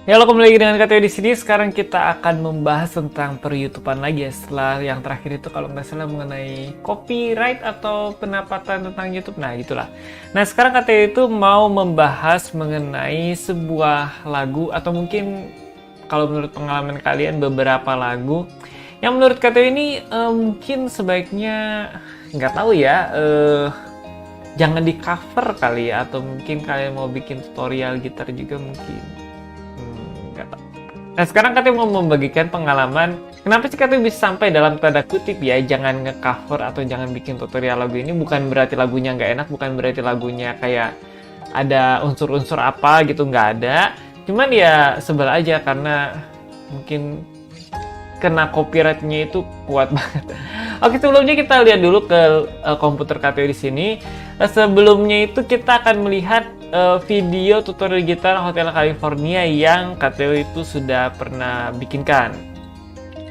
Ya, halo, kembali lagi dengan KTO di sini. Sekarang kita akan membahas tentang per-YouTubean lagi ya. Setelah yang terakhir itu kalau nggak salah mengenai copyright atau pendapatan tentang YouTube. Nah, itulah. Nah, sekarang KTO itu mau membahas mengenai sebuah lagu atau mungkin kalau menurut pengalaman kalian beberapa lagu yang menurut KTO ini mungkin sebaiknya nggak tahu ya. Jangan di cover kali ya, atau mungkin kalian mau bikin tutorial gitar juga mungkin. Nggak tahu. Nah, sekarang katanya mau membagikan pengalaman kenapa sih katanya bisa sampai dalam tanda kutip ya jangan nge-cover atau jangan bikin tutorial lagu ini. Bukan berarti lagunya nggak enak, bukan berarti lagunya kayak ada unsur-unsur apa gitu, nggak ada. Cuman ya sebel aja karena mungkin kena copyrightnya itu kuat banget. Oke, sebelumnya kita lihat dulu ke komputer KTO di sini. Sebelumnya itu kita akan melihat video tutorial gitar Hotel California yang KTO itu sudah pernah bikinkan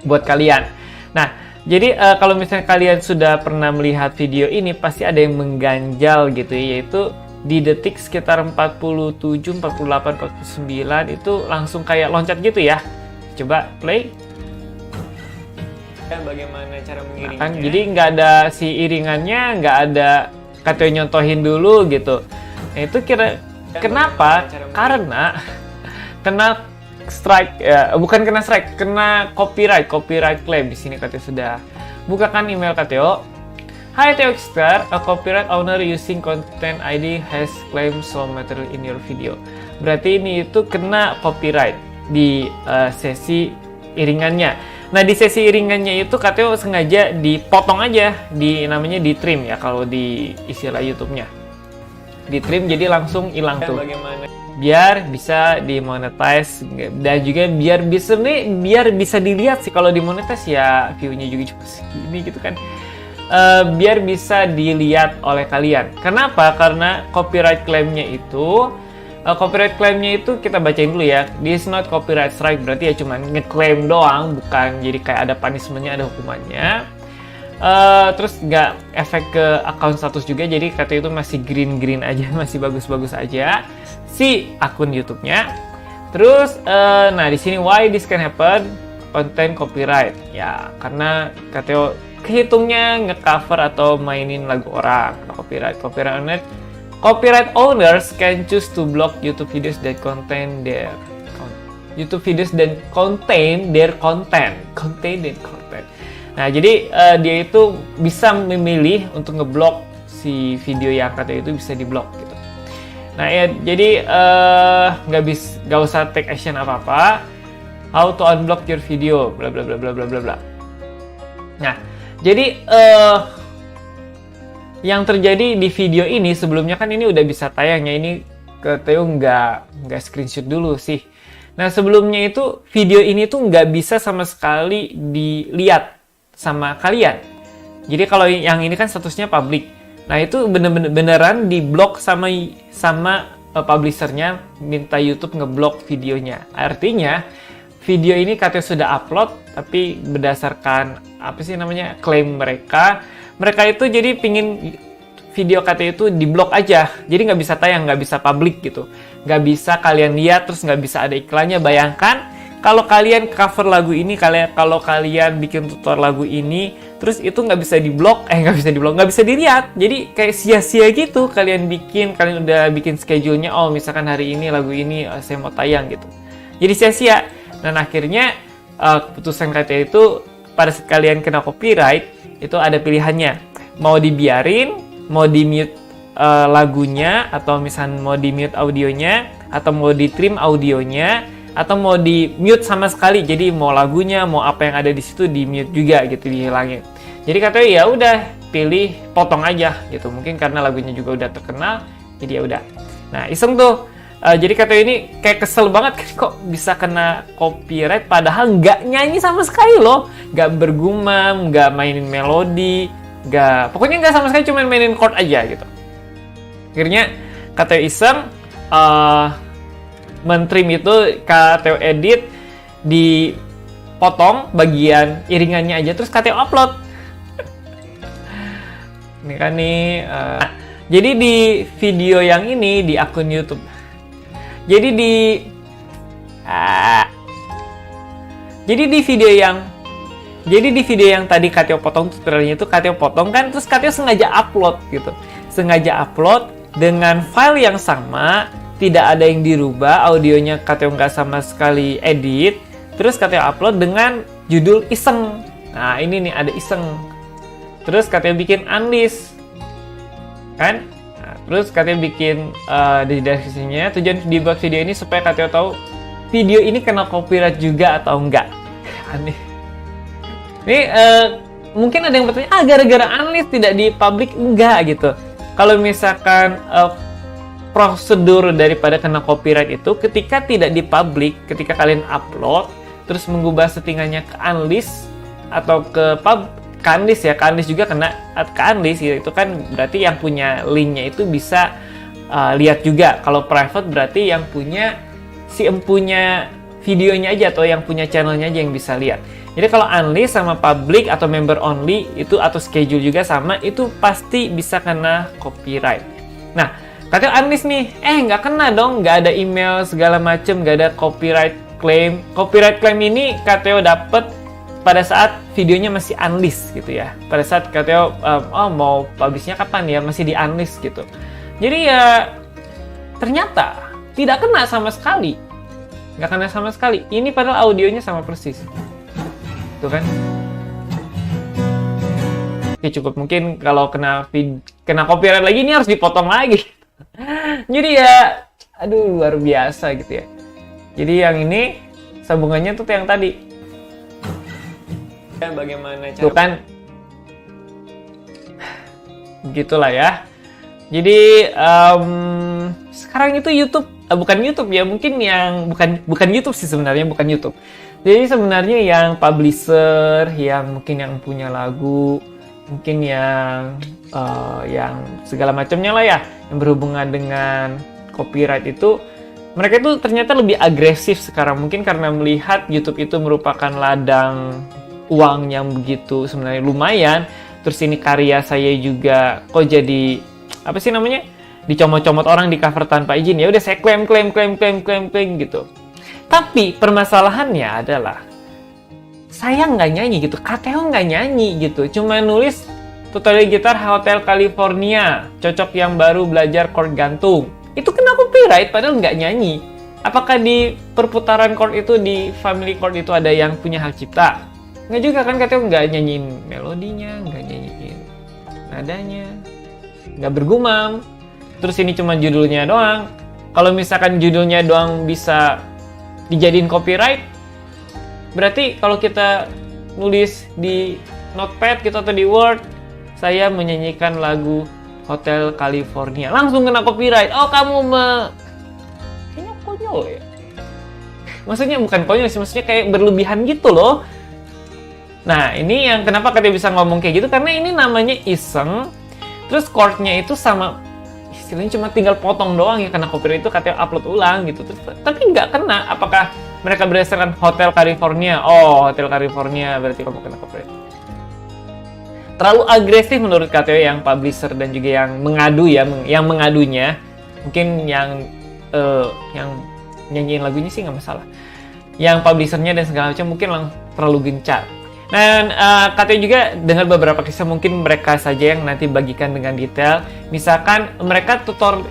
buat kalian. Nah, jadi kalau misalnya kalian sudah pernah melihat video ini, pasti ada yang mengganjal gitu ya, yaitu di detik sekitar 47, 48, 49 itu langsung kayak loncat gitu ya. Coba play. Bagaimana cara mengiringnya? Kan, jadi nggak ada si iringannya, nggak ada KTO nyontohin dulu gitu. Nah, itu kenapa? Karena kena strike ya, bukan kena strike, kena copyright claim. Di sini KTO sudah bukakan email KTO. Hi TOXstar, a copyright owner using content ID has claimed some material in your video. Berarti ini itu kena copyright di sesi iringannya. Nah, di sesi iringannya itu KTO sengaja dipotong aja, namanya di trim ya kalau di istilah YouTube-nya. Di trim jadi langsung hilang tuh. Bagaimana? Biar bisa dimonetize dan juga biar bisa dilihat sih. Kalau dimonetize ya view-nya juga cuma segini gitu kan. Biar bisa dilihat oleh kalian. Kenapa? Karena copyright claim-nya itu kita bacain dulu ya. This not copyright strike, berarti ya cuma ngeklaim doang, bukan jadi kayak ada punishment-nya, ada hukumannya. Terus nggak efek ke account status juga, jadi KTO itu masih green aja, masih bagus-bagus aja si akun YouTube-nya. Terus, nah di sini why this can happen, content copyright ya, karena KTO kehitungnya nge-cover atau mainin lagu orang, copyright owners can choose to block YouTube videos that contain their content. Nah, jadi dia itu bisa memilih untuk ngeblok si video yang KTO itu bisa diblok gitu. Nah, ya jadi nggak usah take action apa-apa. How to unblock your video, bla bla bla bla bla bla bla. Nah, jadi yang terjadi di video ini sebelumnya kan ini udah bisa tayangnya, ini KTO nggak screenshot dulu sih. Nah, sebelumnya itu video ini tuh nggak bisa sama sekali dilihat sama kalian. Jadi kalau yang ini kan statusnya public. Nah, itu beneran diblok sama publishernya, minta YouTube ngeblok videonya. Artinya video ini KTO sudah upload, tapi berdasarkan apa sih namanya klaim mereka itu jadi pingin video KTO itu diblok aja, jadi nggak bisa tayang, nggak bisa publik gitu, nggak bisa kalian lihat, terus nggak bisa ada iklannya. Bayangkan kalau kalian cover lagu ini, kalau kalian bikin tutorial lagu ini, terus itu nggak bisa nggak bisa dilihat, jadi kayak sia-sia gitu. Kalian udah bikin schedule-nya, oh misalkan hari ini lagu ini saya mau tayang gitu, jadi sia-sia. Dan akhirnya keputusan KTO itu pada saat kalian kena copyright itu ada pilihannya, mau dibiarin, mau di-mute lagunya, atau misalnya mau di-mute audionya, atau mau di-trim audionya, atau mau di-mute sama sekali. Jadi mau lagunya, mau apa yang ada di situ di-mute juga gitu, dihilangin. Jadi katanya ya udah pilih potong aja gitu. Mungkin karena lagunya juga udah terkenal, jadi ya udah. Nah, iseng tuh. Jadi KTO ini kayak kesel banget kan, kok bisa kena copyright padahal nggak nyanyi sama sekali loh, nggak bergumam, nggak mainin melodi, pokoknya nggak sama sekali, cuma mainin chord aja gitu. Akhirnya KTO iseng mentrim itu, KTO edit, dipotong bagian iringannya aja, terus KTO upload. Ini kan nih, jadi di video yang ini di akun YouTube. Jadi di Ah. Jadi di video yang tadi Kateo potong tutorialnya itu Kateo potong kan, terus Kateo sengaja upload gitu. Sengaja upload dengan file yang sama, tidak ada yang dirubah, audionya Kateo nggak sama sekali edit, terus Kateo upload dengan judul iseng. Nah, ini nih ada iseng. Terus Kateo bikin unlist. Kan? Nah, terus Kateo bikin di deskripsinya, tujuan dibuat video ini supaya Kateo tahu video ini kena copyright juga atau enggak. Aneh. Ini mungkin ada yang bertanya, gara-gara unlist tidak di public? Enggak gitu. Kalau misalkan prosedur daripada kena copyright itu ketika tidak di public, ketika kalian upload, terus mengubah settingannya ke unlist atau ke unlist ya, ke unlist juga kena ke unlist ya, itu kan berarti yang punya linknya itu bisa lihat juga. Kalau private berarti yang punya si empunya videonya aja atau yang punya channelnya aja yang bisa lihat. Jadi kalau unlist sama public atau member only itu atau schedule juga sama, itu pasti bisa kena copyright. Nah, Kateo unlist nih, nggak kena dong, nggak ada email segala macem, nggak ada copyright claim. Copyright claim ini Kateo dapet pada saat videonya masih unlist gitu ya. Pada saat Kateo mau publishnya kapan ya, masih di unlist gitu. Jadi ya ternyata tidak kena sama sekali. Nggak kena sama sekali. Ini padahal audionya sama persis. Tuh kan. Oke, cukup. Mungkin kalau kena copyright lagi, ini harus dipotong lagi. Jadi ya, aduh, luar biasa gitu ya. Jadi yang ini, sambungannya tuh yang tadi. Ya, bagaimana cara... Tuh kan. Begitulah ya. Jadi, sekarang itu YouTube, bukan YouTube ya, mungkin yang bukan YouTube sih sebenarnya, bukan YouTube. Jadi sebenarnya yang publisher, yang mungkin yang punya lagu, mungkin yang segala macamnya lah ya, yang berhubungan dengan copyright itu, mereka itu ternyata lebih agresif sekarang, mungkin karena melihat YouTube itu merupakan ladang uang yang begitu sebenarnya lumayan. Terus ini karya saya juga kok jadi apa sih namanya? Dicomot-comot orang di cover tanpa izin. Ya udah saya klaim gitu. Tapi permasalahannya adalah saya nggak nyanyi gitu, Kateo nggak nyanyi gitu. Cuma nulis tutorial gitar Hotel California, cocok yang baru belajar chord gantung. Itu kena copyright padahal nggak nyanyi. Apakah di perputaran chord itu, di family chord itu ada yang punya hak cipta? Nggak juga kan, Kateo nggak nyanyiin melodinya, nggak nyanyiin nadanya, nggak bergumam. Terus ini cuma judulnya doang. Kalau misalkan judulnya doang bisa dijadiin copyright, berarti kalau kita nulis di notepad gitu atau di Word, saya menyanyikan lagu Hotel California, langsung kena copyright. Oh, kamu kayaknya konyol ya. Maksudnya bukan konyol sih, maksudnya kayak berlebihan gitu loh. Nah, ini yang kenapa Kateo bisa ngomong kayak gitu, karena ini namanya iseng. Terus chord-nya itu sama, istilahnya cuma tinggal potong doang ya, kena copyright itu Kateo upload ulang gitu. Terus, tapi nggak kena. Apakah mereka berdasarkan Hotel California? Oh, Hotel California berarti kamu kena copyright. Terlalu agresif menurut Kateo yang publisher dan juga yang mengadu ya, yang mengadunya. Mungkin yang nyanyiin lagunya sih nggak masalah. Yang publishernya dan segala macam mungkin terlalu gencar. Dan Kateo juga dengar beberapa kisah, mungkin mereka saja yang nanti bagikan dengan detail. Misalkan mereka tutor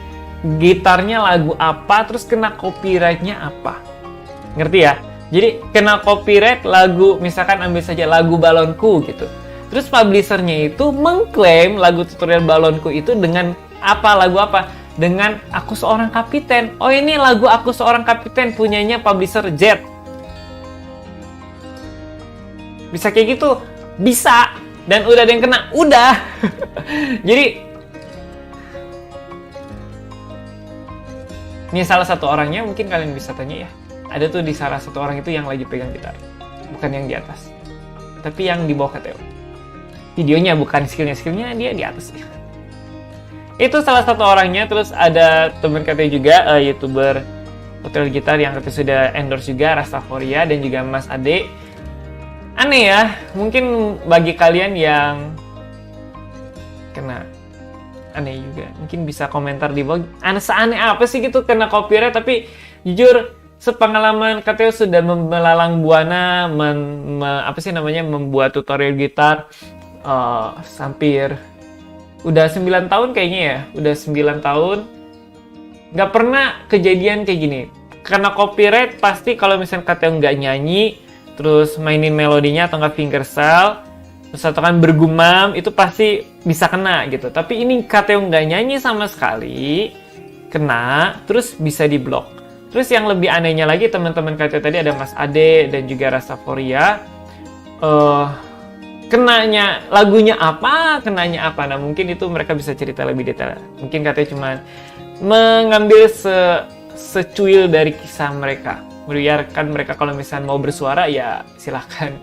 gitarnya lagu apa, terus kena copyright-nya apa. Ngerti ya? Jadi kena copyright lagu, misalkan ambil saja lagu Balonku gitu. Terus publishernya itu mengklaim lagu tutorial Balonku itu dengan apa, lagu apa? Dengan Aku Seorang Kapiten. Oh, ini lagu Aku Seorang Kapiten punyanya publisher Z. Bisa kayak gitu? Bisa. Dan udah ada yang kena? Udah. Jadi, ini salah satu orangnya, mungkin kalian bisa tanya ya. Ada tuh di salah satu orang itu yang lagi pegang gitar. Bukan yang di atas. Tapi yang di bawah Kateo. Videonya bukan skillnya dia di atas. Itu salah satu orangnya. Terus ada teman Kateo juga, YouTuber tutorial gitar yang Kateo sudah endorse juga, Rastaforia, dan juga Mas Ade. Aneh ya, mungkin bagi kalian yang kena aneh juga, mungkin bisa komentar di bawah. Seaneh apa sih gitu kena copyright, tapi jujur sepengalaman KTO sudah melalang buana membuat tutorial gitar hampir udah 9 tahun kayaknya ya. Udah 9 tahun. Nggak pernah kejadian kayak gini. Karena copyright pasti kalau misalnya KTO nggak nyanyi, terus mainin melodinya atau nggak fingerstyle, terus atau kan bergumam, itu pasti bisa kena gitu. Tapi ini KTO nggak nyanyi sama sekali, kena, terus bisa diblok. Terus yang lebih anehnya lagi, teman-teman KTO tadi ada Mas Ade dan juga Rastaforia, lagunya apa? Nah mungkin itu mereka bisa cerita lebih detail. Mungkin KTO cuma mengambil secuil dari kisah mereka. Biarkan mereka kalau misalnya mau bersuara ya silahkan.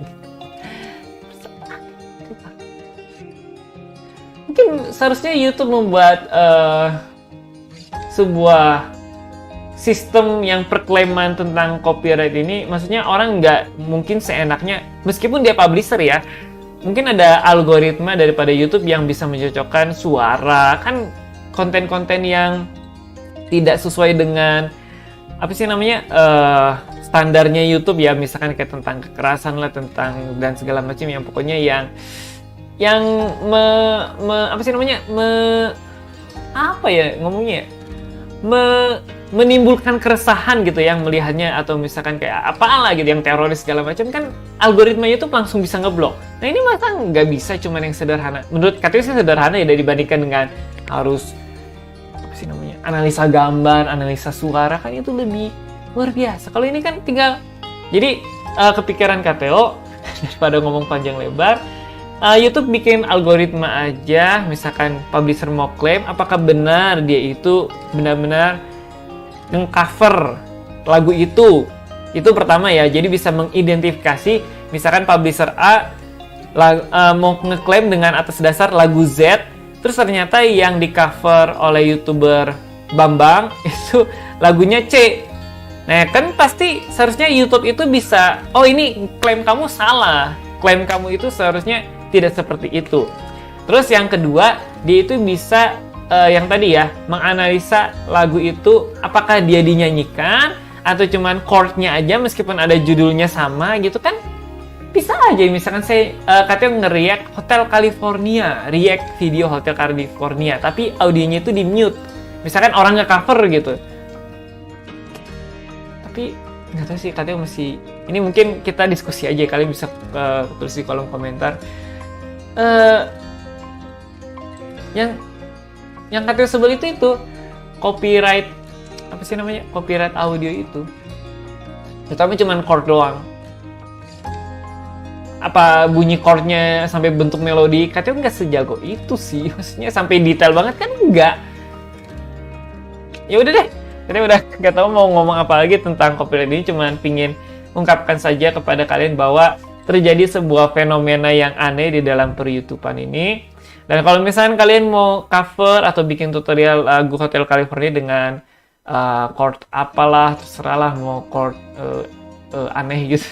Mungkin seharusnya YouTube membuat sebuah sistem yang perklaiman tentang copyright ini. Maksudnya orang nggak mungkin seenaknya, meskipun dia publisher ya, mungkin ada algoritma daripada YouTube yang bisa mencocokkan suara. Kan konten-konten yang tidak sesuai dengan standarnya YouTube ya, misalkan kayak tentang kekerasan lah, tentang dan segala macam yang pokoknya yang menimbulkan keresahan gitu yang melihatnya, atau misalkan kayak apalah gitu yang teroris segala macam, kan algoritma YouTube langsung bisa ngeblok. Nah ini masa nggak bisa cuman yang sederhana? Menurut katanya sih sederhana ya, dibandingkan dengan harus analisa gambar, analisa suara, kan itu lebih luar biasa. Kalau ini kan tinggal, jadi kepikiran KTO daripada ngomong panjang lebar, YouTube bikin algoritma aja. Misalkan publisher mau klaim, apakah benar dia itu benar-benar meng-cover lagu itu pertama ya. Jadi bisa mengidentifikasi, misalkan publisher A mau ngeklaim dengan atas dasar lagu Z, terus ternyata yang di-cover oleh YouTuber Bambang itu lagunya C. Nah kan pasti seharusnya YouTube itu bisa, oh ini klaim kamu salah, klaim kamu itu seharusnya tidak seperti itu. Terus yang kedua, dia itu bisa yang tadi ya, menganalisa lagu itu apakah dia dinyanyikan atau cuman chord-nya aja meskipun ada judulnya sama gitu kan. Bisa aja misalkan saya katanya nge-react Hotel California, react video Hotel California, tapi audionya itu di mute. Misalkan orang nge-cover gitu. Tapi nggak tahu sih, katanya masih, ini mungkin kita diskusi aja, kalian bisa tulis di kolom komentar. Yang katanya sebel itu copyright, copyright audio itu. Terutama cuman chord doang. Apa bunyi chordnya sampai bentuk melodi, katanya nggak sejago itu sih. Maksudnya sampai detail banget kan enggak. Ya udah deh, kita udah nggak tahu mau ngomong apa lagi tentang copyright ini, cuman pingin ungkapkan saja kepada kalian bahwa terjadi sebuah fenomena yang aneh di dalam per-YouTubean ini. Dan kalau misalnya kalian mau cover atau bikin tutorial lagu Hotel California dengan chord apalah, terserahlah mau chord aneh gitu.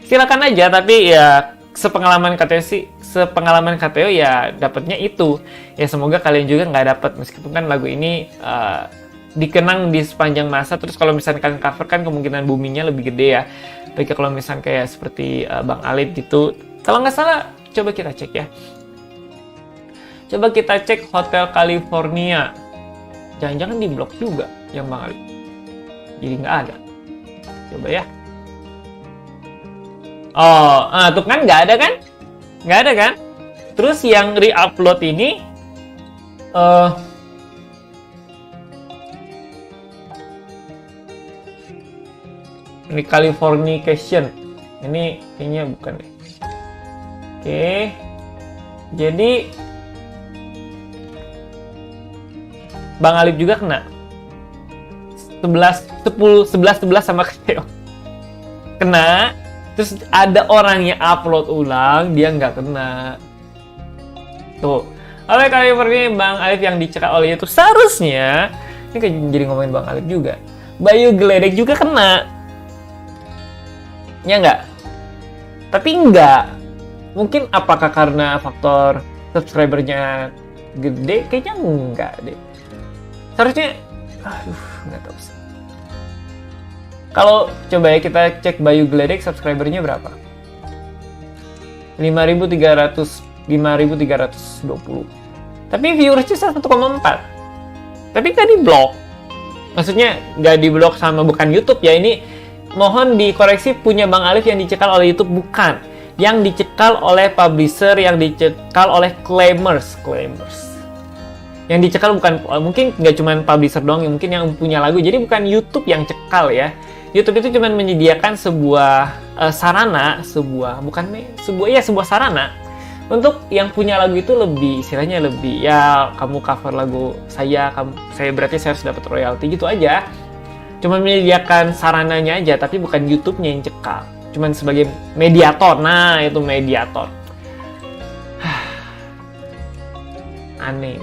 Silakan aja, tapi ya sepengalaman KTO ya dapatnya itu. Ya semoga kalian juga nggak dapat, meskipun kan lagu ini dikenang di sepanjang masa. Terus kalau misalnya kalian cover kan kemungkinan boomingnya lebih gede ya. Baik kalau misalnya kayak seperti Bang Alip gitu. Kalau nggak salah, coba kita cek ya. Coba kita cek Hotel California. Jangan-jangan di blok juga yang Bang Alip. Jadi nggak ada. Coba ya. Oh, tuh kan nggak ada kan? Nggak ada kan? Terus yang re-upload ini ini Californication. Ini kayaknya bukan deh. Oke. Jadi Bang Alip juga kena. 11 sama KTO. Kena. Terus ada orang yang upload ulang, dia nggak kena. Tuh. Oleh California, Bang Alip yang dicekal oleh YouTube. Seharusnya, ini kayak jadi ngomongin Bang Alip juga. Bayu Geledek juga kena. Ya nggak? Tapi nggak. Mungkin apakah karena faktor subscribernya gede? Kayaknya nggak deh. Seharusnya, aduh, nggak tahu sih. Kalau coba ya kita cek Bayu Gledek subscribernya berapa? 5.320. Tapi viewersnya 1,4. Tapi nggak di-blok. Maksudnya nggak di-blok sama bukan YouTube ya. Ini mohon dikoreksi, punya Bang Alif yang dicekal oleh YouTube, bukan. Yang dicekal oleh publisher, yang dicekal oleh claimers. Yang dicekal bukan, mungkin nggak cuma publisher doang, mungkin yang punya lagu. Jadi bukan YouTube yang cekal ya. YouTube itu cuma menyediakan sebuah sarana, sebuah sarana untuk yang punya lagu itu lebih, istilahnya lebih, ya kamu cover lagu saya berarti saya harus dapat royalti gitu aja. Cuma menyediakan sarananya aja, tapi bukan YouTube-nya yang cekal. Cuman sebagai mediator. Nah, itu mediator. Aneh.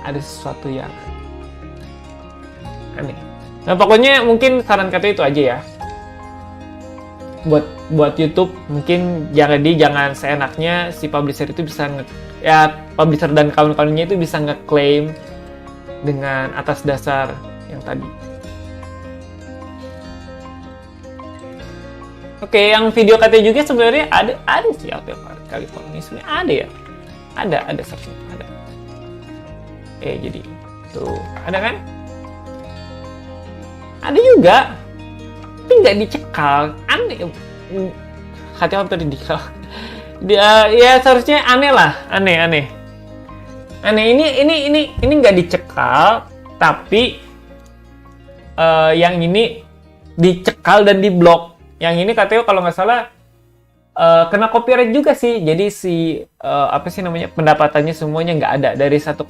Ada sesuatu yang aneh. Nah, pokoknya mungkin saran kata itu aja ya. Buat YouTube mungkin jangan seenaknya si publisher itu bisa publisher dan kawan-kawannya itu bisa ngeklaim dengan atas dasar yang tadi. Oke, yang video katanya juga sebenarnya ada sih Hotel California sebenarnya ada ya. Ada searching, ada. Jadi tuh ada kan? Ada juga, tapi nggak dicekal. Aneh. Hati hampir dicekal. Ya seharusnya aneh lah, aneh. Ini nggak dicekal, tapi yang ini dicekal dan diblok. Yang ini katanya kalau nggak salah kena copyright juga sih. Jadi pendapatannya semuanya nggak ada. Dari 1,2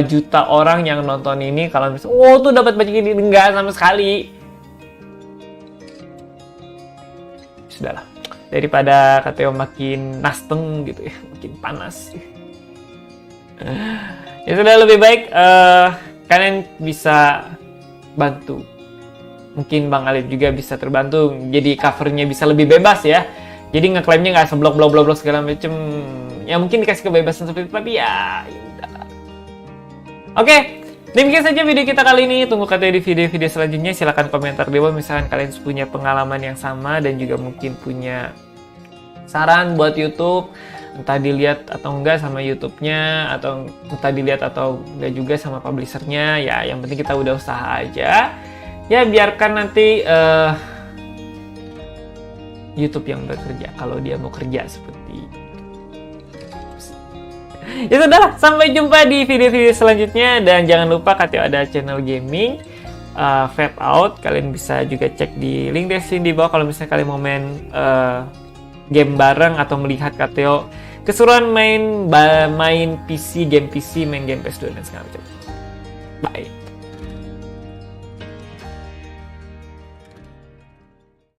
juta orang yang nonton ini, kalau misalnya tuh dapat banyak ini, nggak sama sekali. Sudahlah, daripada katanya makin nasteng gitu ya, makin panas. Ya sudah, lebih baik kalian bisa bantu. Mungkin Bang Alif juga bisa terbantu, jadi covernya bisa lebih bebas ya. Jadi ngeklaimnya nggak seblok segala macem. Ya mungkin dikasih kebebasan seperti itu, tapi ya udah. Oke, demikian saja video kita kali ini. Tunggu katanya di video-video selanjutnya. Silahkan komentar di bawah misalkan kalian punya pengalaman yang sama dan juga mungkin punya saran buat YouTube. Entah dilihat atau enggak sama YouTube-nya, atau entah dilihat atau enggak juga sama publisher-nya. Ya yang penting kita udah usaha aja. Ya biarkan nanti YouTube yang bekerja kalau dia mau kerja seperti itu. Ya sudahlah, sampai jumpa di video-video selanjutnya, dan jangan lupa Kateo ada channel gaming Fade Out. Kalian bisa juga cek di link deskripsi di bawah kalau misalnya kalian mau main game bareng atau melihat Kateo keseruan main PC, game PC, main game PS2 dan segala macam. Bye.